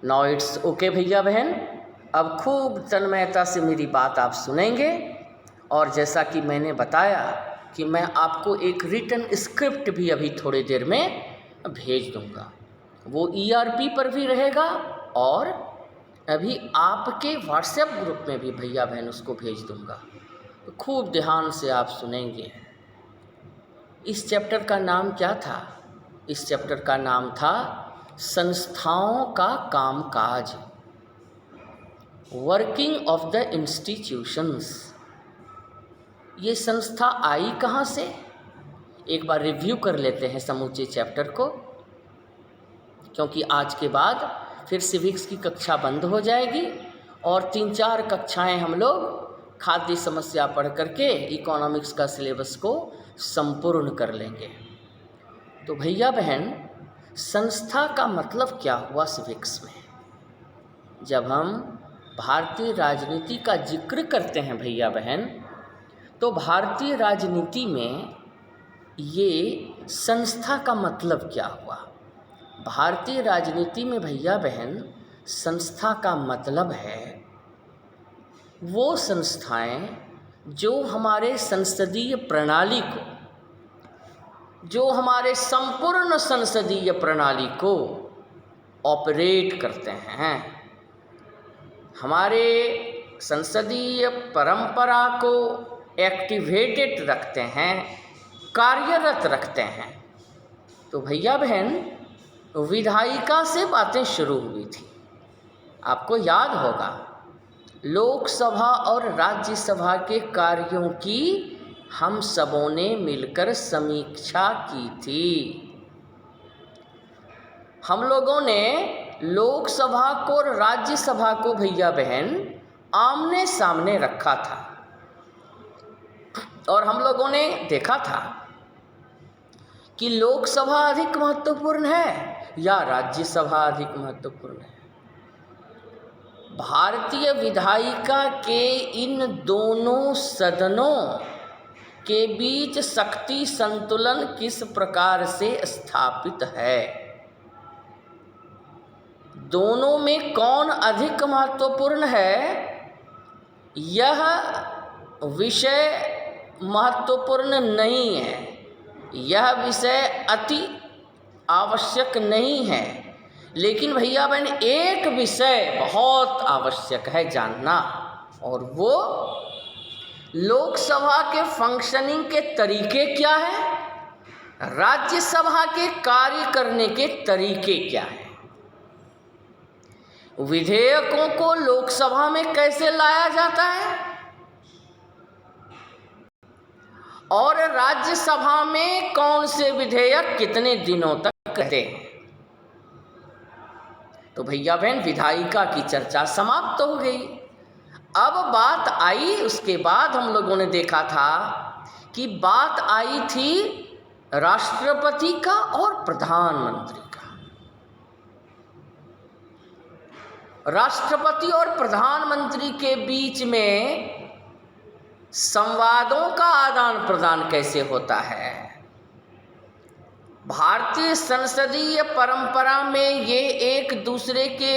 Now it's okay भैया बहन, अब खूब तन्मयता से मेरी बात आप सुनेंगे। और जैसा कि मैंने बताया कि मैं आपको एक रिटन स्क्रिप्ट भी अभी थोड़ी देर में भेज दूंगा, वो ERP पर भी रहेगा और अभी आपके व्हाट्सएप ग्रुप में भी भैया बहन उसको भेज दूंगा। तो खूब ध्यान से आप सुनेंगे। इस चैप्टर का नाम क्या था? इस चैप्टर का नाम था संस्थाओं का कामकाज, वर्किंग ऑफ द इंस्टीट्यूशंस। ये संस्था आई कहाँ से? एक बार रिव्यू कर लेते हैं समूचे चैप्टर को, क्योंकि आज के बाद फिर सिविक्स की कक्षा बंद हो जाएगी और 3-4 कक्षाएं हम लोग खाद्य समस्या पढ़ करके इकोनॉमिक्स का सिलेबस को संपूर्ण कर लेंगे। तो भैया बहन, संस्था का मतलब क्या हुआ सिविक्स में? जब हम भारतीय राजनीति का जिक्र करते हैं भैया बहन, तो भारतीय राजनीति में ये संस्था का मतलब क्या हुआ? भारतीय राजनीति में भैया बहन संस्था का मतलब है वो संस्थाएं जो हमारे संसदीय प्रणाली को, जो हमारे संपूर्ण संसदीय प्रणाली को ऑपरेट करते हैं, हमारे संसदीय परंपरा को एक्टिवेटेड रखते हैं, कार्यरत रखते हैं। तो भैया बहन, विधायिका से बातें शुरू हुई थी। आपको याद होगा लोकसभा और राज्यसभा के कार्यों की हम सबों ने मिलकर समीक्षा की थी। हम लोगों ने लोकसभा को और राज्यसभा को भैया बहन आमने सामने रखा था और हम लोगों ने देखा था कि लोकसभा अधिक महत्वपूर्ण है या राज्यसभा अधिक महत्वपूर्ण है। भारतीय विधायिका के इन दोनों सदनों के बीच शक्ति संतुलन किस प्रकार से स्थापित है? दोनों में कौन अधिक महत्वपूर्ण है, यह विषय महत्वपूर्ण नहीं है, यह विषय अति आवश्यक नहीं है। लेकिन भैया बहन एक विषय बहुत आवश्यक है जानना, और वो लोकसभा के फंक्शनिंग के तरीके क्या है, राज्यसभा के कार्य करने के तरीके क्या हैं, विधेयकों को लोकसभा में कैसे लाया जाता है और राज्यसभा में कौन से विधेयक कितने दिनों तक रहते हैं। तो भैया बहन विधायिका की चर्चा समाप्त हो गई। अब बात आई, उसके बाद हम लोगों ने देखा था कि बात आई थी राष्ट्रपति का और प्रधानमंत्री का। राष्ट्रपति और प्रधानमंत्री के बीच में संवादों का आदान प्रदान कैसे होता है? भारतीय संसदीय परंपरा में ये एक दूसरे के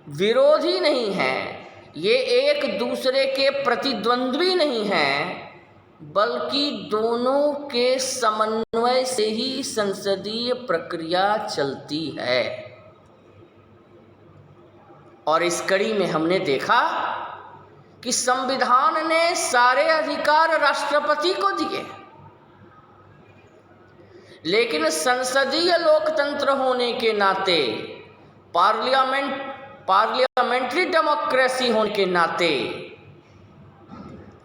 विरोधी नहीं हैं, ये एक दूसरे के प्रतिद्वंद्वी नहीं हैं, बल्कि दोनों के समन्वय से ही संसदीय प्रक्रिया चलती है। और इस कड़ी में हमने देखा कि संविधान ने सारे अधिकार राष्ट्रपति को दिए, लेकिन संसदीय लोकतंत्र होने के नाते, पार्लियामेंट्री डेमोक्रेसी होने के नाते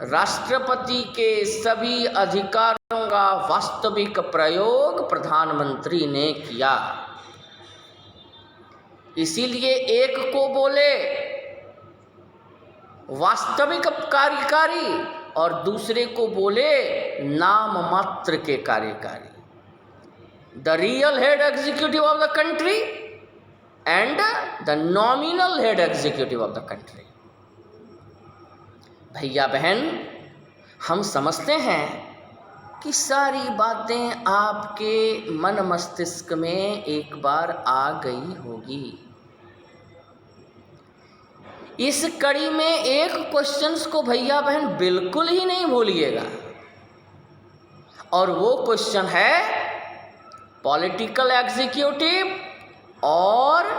राष्ट्रपति के सभी अधिकारों का वास्तविक प्रयोग प्रधानमंत्री ने किया। इसीलिए एक को बोले वास्तविक कार्यकारी और दूसरे को बोले नाम मात्र के कार्यकारी। The real head executive of the country and the nominal head executive of the country. भैया बहन, हम समझते हैं कि सारी बातें आपके मन मस्तिष्क में एक बार आ गई होगी। इस कड़ी में एक क्वेश्चंस को भैया बहन बिल्कुल ही नहीं भूलिएगा, और वो क्वेश्चन है पॉलिटिकल एग्जीक्यूटिव और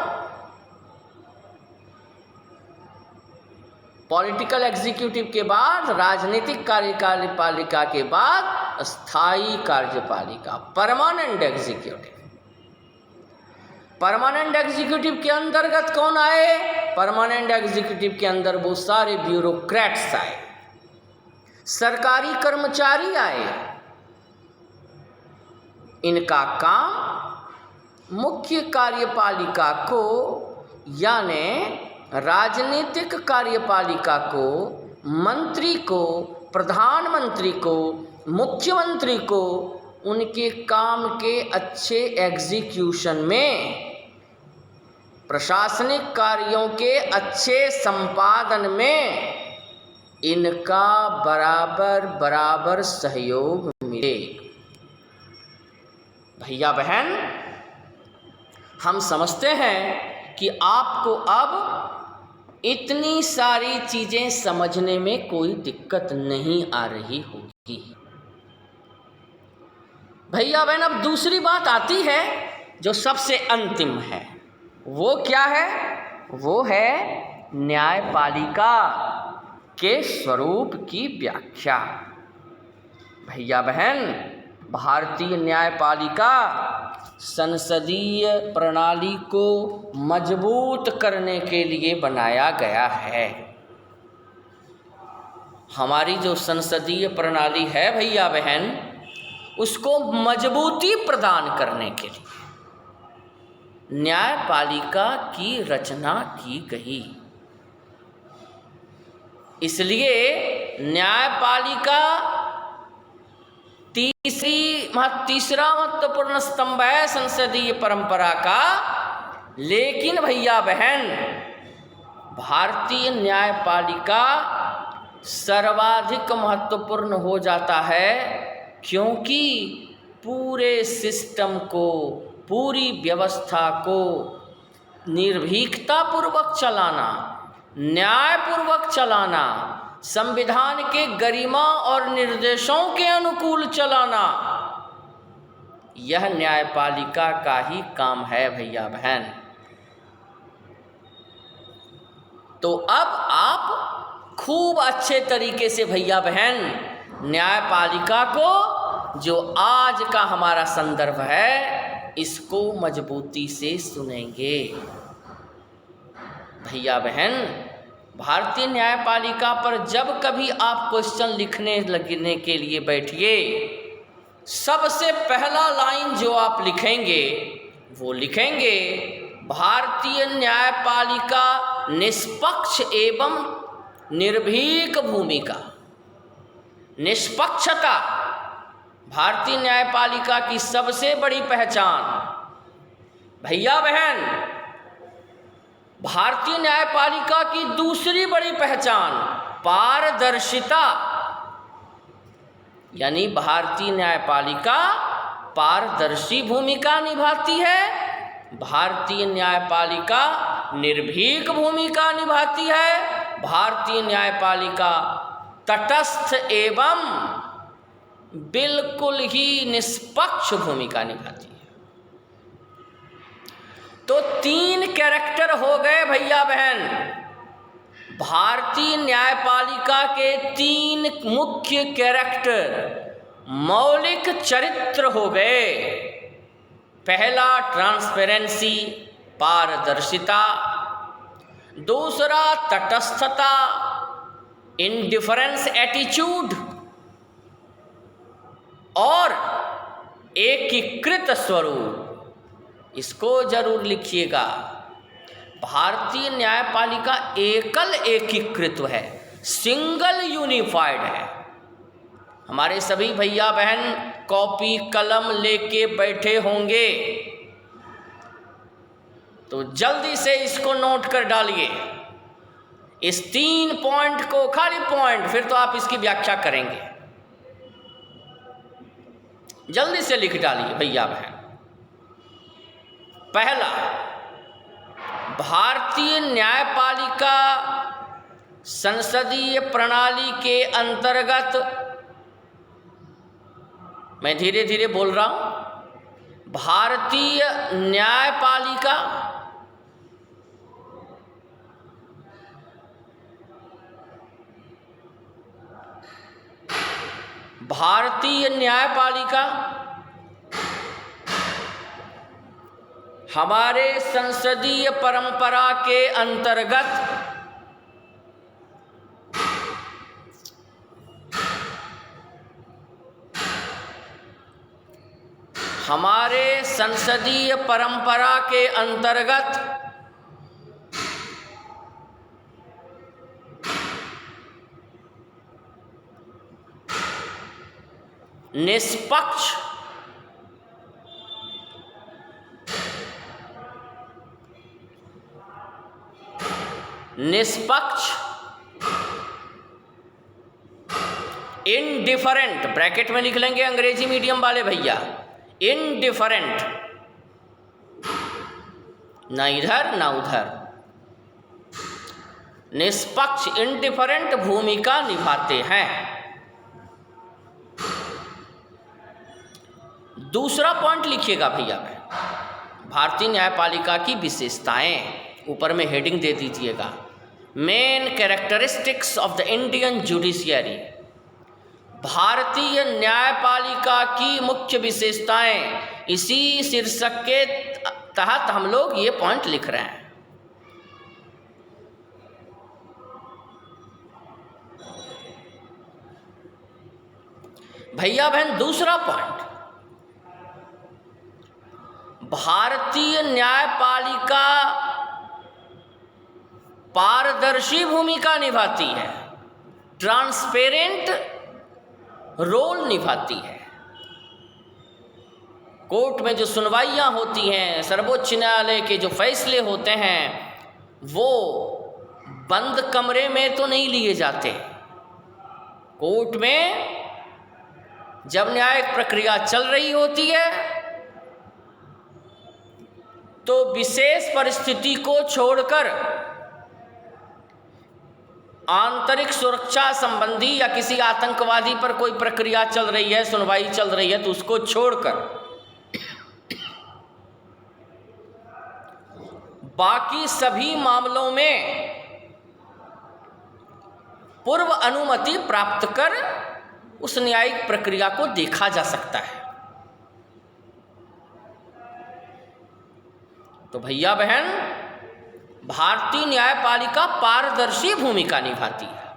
पॉलिटिकल एग्जीक्यूटिव के बाद राजनीतिक कार्यपालिका के बाद स्थायी कार्यपालिका, परमानेंट एग्जीक्यूटिव। परमानेंट एग्जीक्यूटिव के अंतर्गत कौन आए? परमानेंट एग्जीक्यूटिव के अंदर वो सारे ब्यूरोक्रेट्स आए, सरकारी कर्मचारी आए। इनका काम मुख्य कार्यपालिका को यानी राजनीतिक कार्यपालिका को, मंत्री को, प्रधानमंत्री को, मुख्यमंत्री को उनके काम के अच्छे एग्जीक्यूशन में, प्रशासनिक कार्यों के अच्छे संपादन में इनका बराबर बराबर सहयोग मिले। भैया बहन, हम समझते हैं कि आपको अब इतनी सारी चीज़ें समझने में कोई दिक्कत नहीं आ रही होगी। भैया बहन, अब दूसरी बात आती है जो सबसे अंतिम है। वो क्या है? वो है न्यायपालिका के स्वरूप की व्याख्या। भैया बहन, भारतीय न्यायपालिका संसदीय प्रणाली को मजबूत करने के लिए बनाया गया है। हमारी जो संसदीय प्रणाली है भैया बहन, उसको मजबूती प्रदान करने के लिए न्यायपालिका की रचना की गई। इसलिए न्यायपालिका तीसरा महत्वपूर्ण स्तंभ है संसदीय परंपरा का। लेकिन भैया बहन, भारतीय न्यायपालिका सर्वाधिक महत्वपूर्ण हो जाता है, क्योंकि पूरे सिस्टम को, पूरी व्यवस्था को निर्भीकतापूर्वक चलाना, न्यायपूर्वक चलाना, संविधान के गरिमा और निर्देशों के अनुकूल चलाना, यह न्यायपालिका का ही काम है भैया बहन। तो अब आप खूब अच्छे तरीके से भैया बहन न्यायपालिका को, जो आज का हमारा संदर्भ है, इसको मजबूती से सुनेंगे। भैया बहन, भारतीय न्यायपालिका पर जब कभी आप क्वेश्चन लगने के लिए बैठिए, सबसे पहला लाइन जो आप लिखेंगे वो लिखेंगे, भारतीय न्यायपालिका निष्पक्ष एवं निर्भीक भूमिका। निष्पक्षता भारतीय न्यायपालिका की सबसे बड़ी पहचान। भैया बहन, भारतीय न्यायपालिका की दूसरी बड़ी पहचान पारदर्शिता, यानी भारतीय न्यायपालिका पारदर्शी भूमिका निभाती है। भारतीय न्यायपालिका निर्भीक भूमिका निभाती है। भारतीय न्यायपालिका तटस्थ एवं बिल्कुल ही निष्पक्ष भूमिका निभाती है। तो 3 कैरेक्टर हो गए भैया बहन। भारतीय न्यायपालिका के 3 मुख्य कैरेक्टर, मौलिक चरित्र हो गए। पहला ट्रांसपेरेंसी, पारदर्शिता। दूसरा तटस्थता, इंडिफरेंस एटीट्यूड। और एकीकृत स्वरूप, इसको जरूर लिखिएगा। भारतीय न्यायपालिका एकल एकीकृत है, सिंगल यूनिफाइड है। हमारे सभी भैया बहन कॉपी कलम लेके बैठे होंगे, तो जल्दी से इसको नोट कर डालिए। इस 3 पॉइंट को, खाली पॉइंट, फिर तो आप इसकी व्याख्या करेंगे। जल्दी से लिख डालिए भैया बहन। पहला, भारतीय न्यायपालिका संसदीय प्रणाली के अंतर्गत, मैं धीरे धीरे बोल रहा हूं, भारतीय न्यायपालिका हमारे संसदीय परंपरा के अंतर्गत निष्पक्ष इनडिफरेंट, ब्रैकेट में लिख लेंगे अंग्रेजी मीडियम वाले भैया, इनडिफरेंट, ना इधर ना उधर, निष्पक्ष इनडिफरेंट भूमिका निभाते हैं। दूसरा पॉइंट लिखिएगा भैया, भारतीय न्यायपालिका की विशेषताएं, ऊपर में हेडिंग दे दीजिएगा, main characteristics of the Indian judiciary. भारतीय न्यायपालिका की मुख्य विशेषताएं, इसी शीर्षक के तहत हम लोग ये पॉइंट लिख रहे हैं। भैया बहन दूसरा पॉइंट, भारतीय न्यायपालिका पारदर्शी भूमिका निभाती है, ट्रांसपेरेंट रोल निभाती है। कोर्ट में जो सुनवाइयाँ होती हैं, सर्वोच्च न्यायालय के जो फैसले होते हैं, वो बंद कमरे में तो नहीं लिए जाते। कोर्ट में जब न्यायिक प्रक्रिया चल रही होती है तो विशेष परिस्थिति को छोड़कर, आंतरिक सुरक्षा संबंधी या किसी आतंकवादी पर कोई प्रक्रिया चल रही है, सुनवाई चल रही है, तो उसको छोड़कर बाकी सभी मामलों में पूर्व अनुमति प्राप्त कर उस न्यायिक प्रक्रिया को देखा जा सकता है। तो भैया बहन, भारतीय न्यायपालिका पारदर्शी भूमिका निभाती है।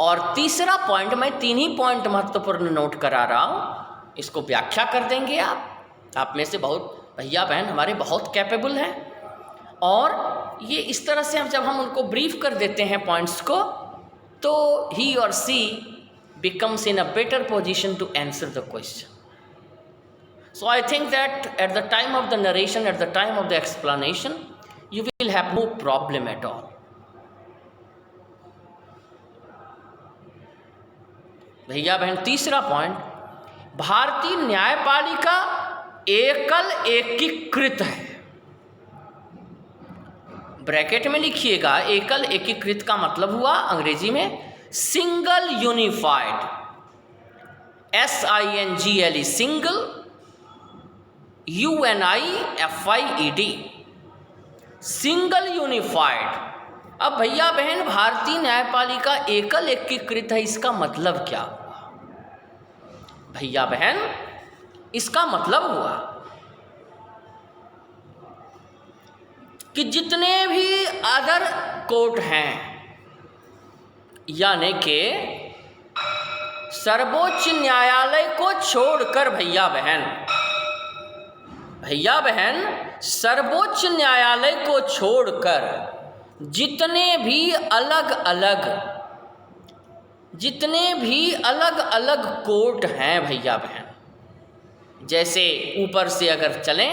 और तीसरा पॉइंट, मैं तीन ही पॉइंट महत्वपूर्ण नोट करा रहा हूं, इसको व्याख्या कर देंगे आप में से बहुत भैया बहन हमारे बहुत कैपेबल हैं, और ये इस तरह से जब हम उनको ब्रीफ कर देते हैं पॉइंट्स को, तो ही और सी becomes in a better position to answer the question. So I think that at the time of the narration, at the time of the explanation, you will have no problem at all. भैया बहन तीसरा point, भारतीय न्यायपालिका एकल एकीकृत है। Bracket में लिखिएगा, एकल एकीकृत का मतलब हुआ अंग्रेजी में single unified, SINGLE, single, UNIFIED, single unified. अब भैया बहन भारतीय न्यायपालिका एकल एकीकृत है, इसका मतलब क्या हुआ? भैया बहन इसका मतलब हुआ कि जितने भी अदर कोर्ट हैं, यानी कि सर्वोच्च न्यायालय को छोड़कर, भैया बहन सर्वोच्च न्यायालय को छोड़कर जितने भी अलग अलग कोर्ट हैं भैया बहन, जैसे ऊपर से अगर चलें,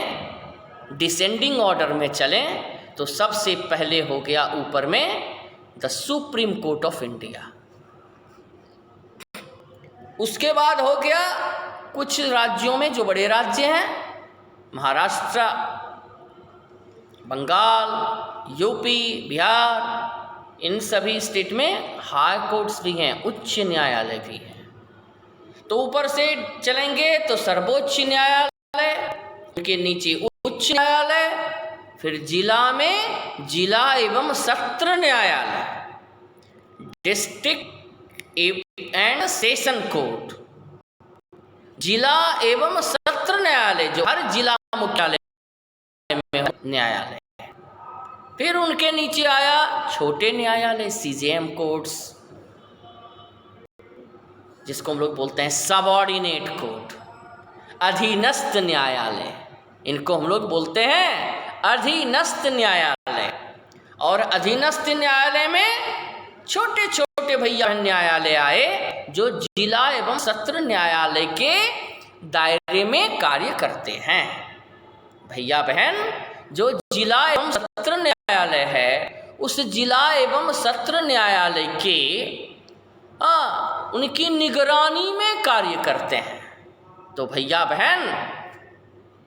डिसेंडिंग ऑर्डर में चलें, तो सबसे पहले हो गया ऊपर में the Supreme court of India. उसके बाद हो गया कुछ राज्यों में, जो बड़े राज्य हैं, महाराष्ट्र, बंगाल, यूपी, बिहार, इन सभी स्टेट में हाई कोर्ट्स भी हैं, उच्च न्यायालय भी हैं। तो ऊपर से चलेंगे तो सर्वोच्च न्यायालय, उनके नीचे उच्च न्यायालय, फिर जिला में जिला एवं सत्र न्यायालय, डिस्ट्रिक्ट एंड सेशन कोर्ट, जिला एवं सत्र न्यायालय, जो हर जिला मुख्यालय में न्यायालय। फिर उनके नीचे आया छोटे न्यायालय, सीजेएम कोर्ट्स, जिसको हम लोग बोलते हैं सबऑर्डिनेट कोर्ट, अधीनस्थ न्यायालय, इनको हम लोग बोलते हैं अधीनस्थ न्यायालय। और अधीनस्थ न्यायालय में छोटे छोटे भैया न्यायालय आए, जो जिला एवं सत्र न्यायालय के दायरे में कार्य करते हैं। भैया बहन, जो जिला एवं सत्र न्यायालय है, उस जिला एवं सत्र न्यायालय के उनकी निगरानी में कार्य करते हैं। तो भैया बहन,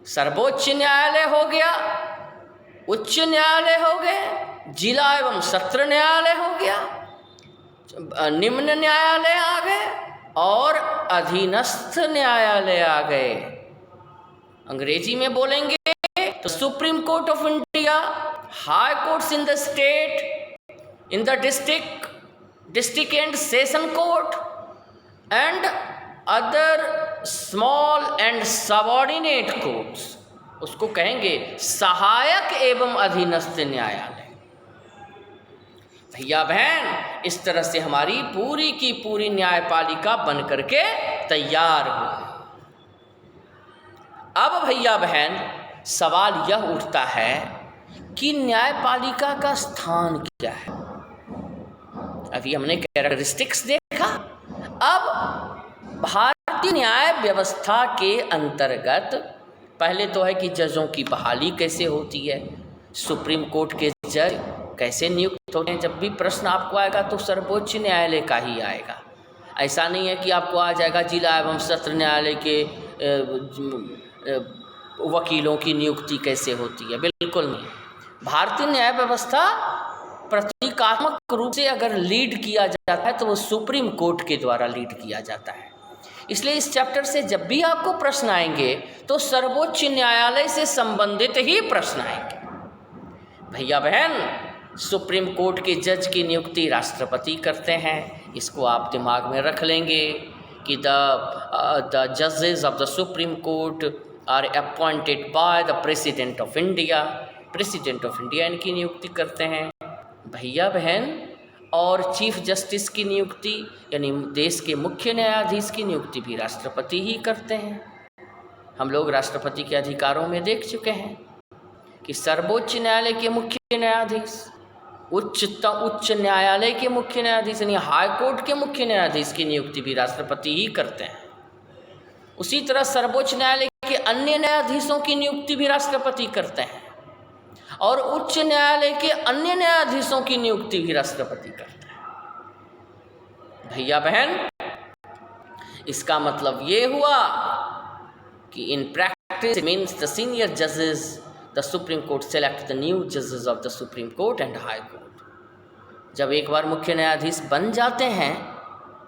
सर्वोच्च न्यायालय हो गया, उच्च न्यायालय हो गए, जिला एवं सत्र न्यायालय हो गया, निम्न न्यायालय आ गए और अधीनस्थ न्यायालय आ गए। अंग्रेजी में बोलेंगे तो supreme court of India, high courts in the state, in the district and session court and other small and subordinate courts, उसको कहेंगे सहायक एवं अधीनस्थ न्यायालय। भैया बहन, इस तरह से हमारी पूरी की पूरी न्यायपालिका बन करके तैयार हो। अब भैया बहन, सवाल यह उठता है कि न्यायपालिका का स्थान क्या है। अभी हमने कैरेक्टरिस्टिक्स देखा। अब भारतीय न्याय व्यवस्था के अंतर्गत पहले तो है कि जजों की बहाली कैसे होती है, सुप्रीम कोर्ट के जज कैसे नियुक्त होते हैं। जब भी प्रश्न आपको आएगा तो सर्वोच्च न्यायालय का ही आएगा। ऐसा नहीं है कि आपको आ जाएगा जिला एवं सत्र न्यायालय के वकीलों की नियुक्ति कैसे होती है, बिल्कुल नहीं। भारतीय न्याय व्यवस्था प्रतीकात्मक रूप से अगर लीड किया जाता है तो वो सुप्रीम कोर्ट के द्वारा लीड किया जाता है। इसलिए इस चैप्टर से जब भी आपको प्रश्न आएंगे तो सर्वोच्च न्यायालय से संबंधित ही प्रश्न आएंगे। भैया बहन, सुप्रीम कोर्ट के जज की नियुक्ति राष्ट्रपति करते हैं, इसको आप दिमाग में रख लेंगे कि द जजेस of the Supreme Court are appointed by the president of India. President of India इनकी नियुक्ति करते हैं। भैया बहन, और चीफ जस्टिस की नियुक्ति यानी देश के मुख्य न्यायाधीश की नियुक्ति भी राष्ट्रपति ही करते हैं। हम लोग राष्ट्रपति के अधिकारों में देख चुके हैं कि सर्वोच्च न्यायालय के मुख्य न्यायाधीश, उच्च न्यायालय के मुख्य न्यायाधीश यानी हाई कोर्ट के मुख्य न्यायाधीश की नियुक्ति भी राष्ट्रपति ही करते हैं। उसी तरह सर्वोच्च न्यायालय के अन्य न्यायाधीशों की नियुक्ति भी राष्ट्रपति करते हैं और उच्च न्यायालय के अन्य न्यायाधीशों की नियुक्ति भी राष्ट्रपति करते हैं। भैया बहन, इसका मतलब ये हुआ कि in practice means the senior जजेस the Supreme court select the new जजेस of the Supreme court and high court. जब एक बार मुख्य न्यायाधीश बन जाते हैं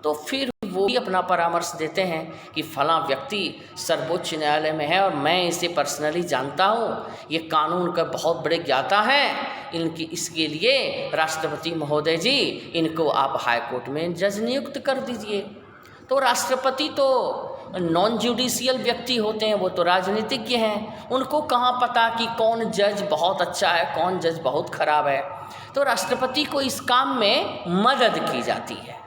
तो फिर वो भी अपना परामर्श देते हैं कि फलां व्यक्ति सर्वोच्च न्यायालय में है और मैं इसे पर्सनली जानता हूँ, ये कानून का बहुत बड़े ज्ञाता हैं, इनकी इसके लिए राष्ट्रपति महोदय जी इनको आप हाई कोर्ट में जज नियुक्त कर दीजिए। तो राष्ट्रपति तो नॉन जुडिशियल व्यक्ति होते हैं, वो तो राजनीतिज्ञ हैं, उनको कहाँ पता कि कौन जज बहुत अच्छा है कौन जज बहुत खराब है। तो राष्ट्रपति को इस काम में मदद की जाती है।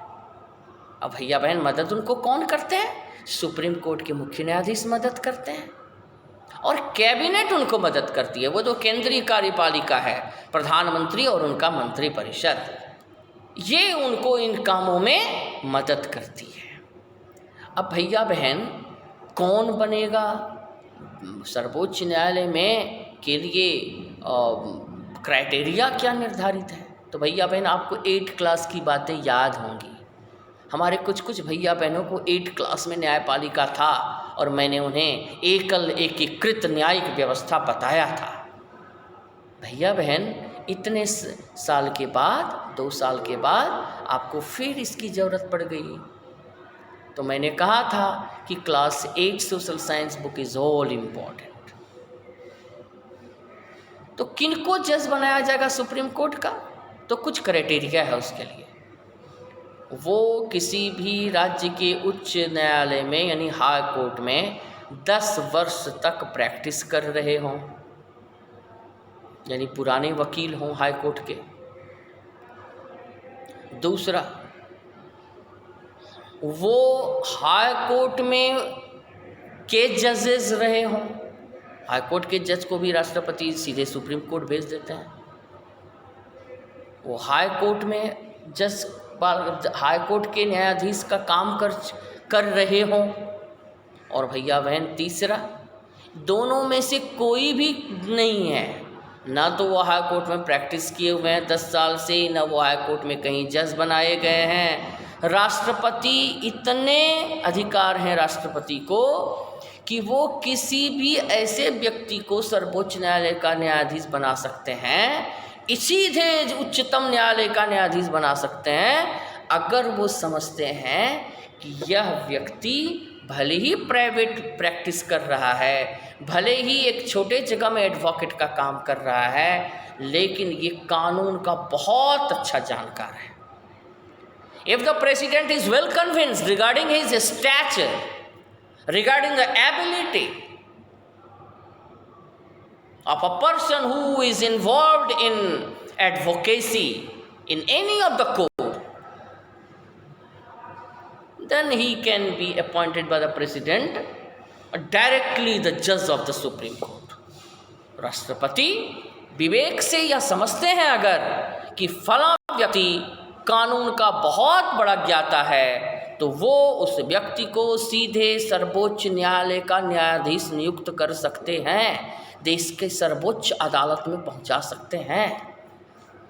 अब भैया बहन, मदद उनको कौन करते हैं? सुप्रीम कोर्ट के मुख्य न्यायाधीश मदद करते हैं और कैबिनेट उनको मदद करती है। वो जो केंद्रीय कार्यपालिका है, प्रधानमंत्री और उनका मंत्रिपरिषद, ये उनको इन कामों में मदद करती है। अब भैया बहन, कौन बनेगा सर्वोच्च न्यायालय में के लिए क्राइटेरिया क्या निर्धारित है? तो भैया बहन, आपको 8th क्लास की बातें याद होंगी। हमारे कुछ कुछ भैया बहनों को 8 क्लास में न्यायपालिका था और मैंने उन्हें एकल एकीकृत न्यायिक व्यवस्था बताया था। भैया बहन, इतने साल के बाद, 2 साल के बाद आपको फिर इसकी ज़रूरत पड़ गई। तो मैंने कहा था कि class 8 social science book is all important. तो किनको जज बनाया जाएगा सुप्रीम कोर्ट का? तो कुछ क्राइटेरिया है उसके लिए। वो किसी भी राज्य के उच्च न्यायालय में यानी हाई कोर्ट में 10 वर्ष तक प्रैक्टिस कर रहे हों, यानी पुराने वकील हों हाई कोर्ट के। दूसरा, वो हाई कोर्ट में के जजेस रहे हों। हाई कोर्ट के जज को भी राष्ट्रपति सीधे सुप्रीम कोर्ट भेज देते हैं। वो हाई कोर्ट में जज, हाई कोर्ट के न्यायाधीश का काम कर रहे हों। और भैया बहन, तीसरा, दोनों में से कोई भी नहीं है। ना तो वो हाई कोर्ट में प्रैक्टिस किए हुए हैं 10 साल से, ना वो हाई कोर्ट में कहीं जज बनाए गए हैं। राष्ट्रपति, इतने अधिकार हैं राष्ट्रपति को कि वो किसी भी ऐसे व्यक्ति को सर्वोच्च न्यायालय का न्यायाधीश बना सकते हैं, सीधे उच्चतम न्यायालय का न्यायाधीश बना सकते हैं, अगर वो समझते हैं कि यह व्यक्ति भले ही प्राइवेट प्रैक्टिस कर रहा है, भले ही एक छोटे जगह में एडवोकेट का काम कर रहा है, लेकिन ये कानून का बहुत अच्छा जानकार है। If the president is well convinced regarding his stature, regarding the ability of a person who is involved in advocacy in any of the court, then he can be appointed by the president directly the judge of the Supreme Court. राष्ट्रपति विवेक से यह समझते हैं अगर कि फला व्यक्ति कानून का बहुत बड़ा ज्ञाता है, तो वो उस व्यक्ति को सीधे सर्वोच्च न्यायालय का न्यायाधीश नियुक्त कर सकते हैं, देश के सर्वोच्च अदालत में पहुंचा सकते हैं।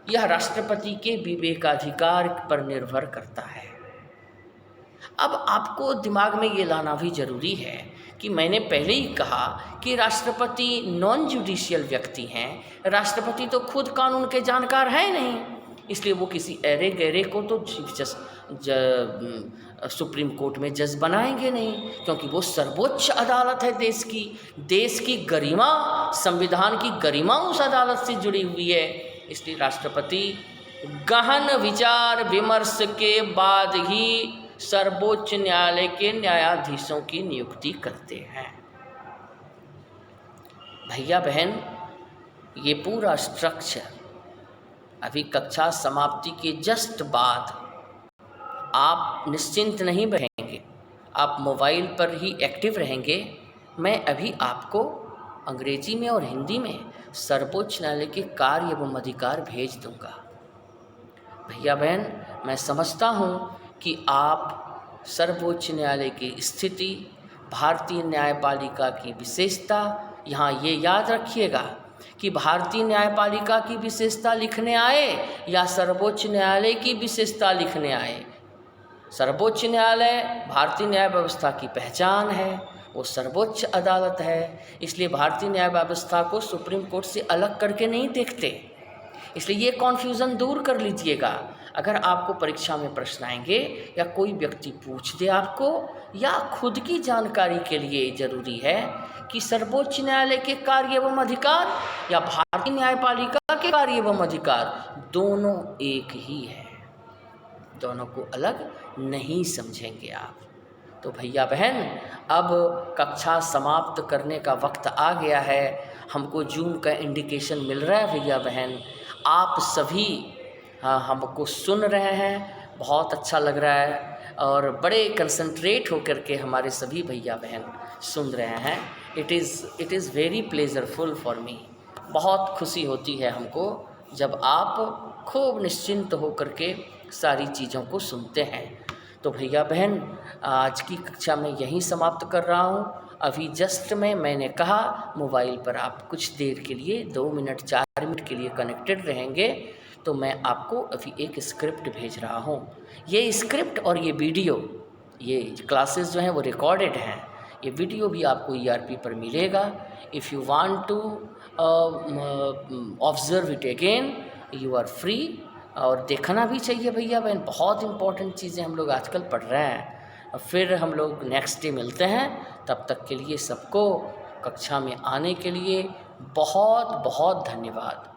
यह राष्ट्रपति के विवेकाधिकार पर निर्भर करता है। अब आपको दिमाग में ये लाना भी जरूरी है कि मैंने पहले ही कहा कि राष्ट्रपति नॉन जुडिशियल व्यक्ति हैं। राष्ट्रपति तो खुद कानून के जानकार हैं नहीं, इसलिए वो किसी ऐरे गैरे को तो सुप्रीम कोर्ट में जज बनाएंगे नहीं, क्योंकि वो सर्वोच्च अदालत है देश की गरिमा, संविधान की गरिमा उस अदालत से जुड़ी हुई है। इसलिए राष्ट्रपति गहन विचार विमर्श के बाद ही सर्वोच्च न्यायालय के न्यायाधीशों की नियुक्ति करते हैं। भैया बहन, ये पूरा स्ट्रक्चर अभी कक्षा समाप्ति के जस्ट बाद आप निश्चिंत नहीं रहेंगे, आप मोबाइल पर ही एक्टिव रहेंगे। मैं अभी आपको अंग्रेजी में और हिंदी में सर्वोच्च न्यायालय के कार्य एवं अधिकार भेज दूंगा। भैया बहन, मैं समझता हूँ कि आप सर्वोच्च न्यायालय की स्थिति, भारतीय न्यायपालिका की विशेषता, यहाँ ये याद रखिएगा कि भारतीय न्यायपालिका की विशेषता लिखने आए या सर्वोच्च न्यायालय की विशेषता लिखने आए, सर्वोच्च न्यायालय भारतीय न्याय व्यवस्था की पहचान है, वो सर्वोच्च अदालत है। इसलिए भारतीय न्याय व्यवस्था को सुप्रीम कोर्ट से अलग करके नहीं देखते। इसलिए ये कॉन्फ्यूज़न दूर कर लीजिएगा। अगर आपको परीक्षा में प्रश्न आएंगे या कोई व्यक्ति पूछ दे आपको, या खुद की जानकारी के लिए ज़रूरी है कि सर्वोच्च न्यायालय के कार्य एवं अधिकार या भारतीय न्यायपालिका के कार्य एवं अधिकार दोनों एक ही है, दोनों को अलग नहीं समझेंगे आप। तो भैया बहन, अब कक्षा समाप्त करने का वक्त आ गया है। हमको जूम का इंडिकेशन मिल रहा है। भैया बहन, आप सभी हमको सुन रहे हैं, बहुत अच्छा लग रहा है और बड़े कंसंट्रेट होकर के हमारे सभी भैया बहन सुन रहे हैं। It is very pleasureful for me. बहुत खुशी होती है हमको जब आप खूब निश्चिंत होकर के सारी चीज़ों को सुनते हैं। तो भैया बहन, आज की कक्षा में यहीं समाप्त कर रहा हूँ। अभी जस्ट में मैंने कहा मोबाइल पर आप कुछ देर के लिए 2 मिनट 4 मिनट के लिए कनेक्टेड रहेंगे, तो मैं आपको अभी एक स्क्रिप्ट भेज रहा हूँ। ये स्क्रिप्ट और ये वीडियो, ये क्लासेस जो हैं वो रिकॉर्डेड हैं। ये वीडियो भी आपको ERP पर मिलेगा। If you want to observe it again, you are free. और देखना भी चाहिए भैया बहन, बहुत इंपॉर्टेंट चीज़ें हम लोग आजकल पढ़ रहे हैं। फिर हम लोग नेक्स्ट डे मिलते हैं। तब तक के लिए सबको कक्षा में आने के लिए बहुत बहुत धन्यवाद।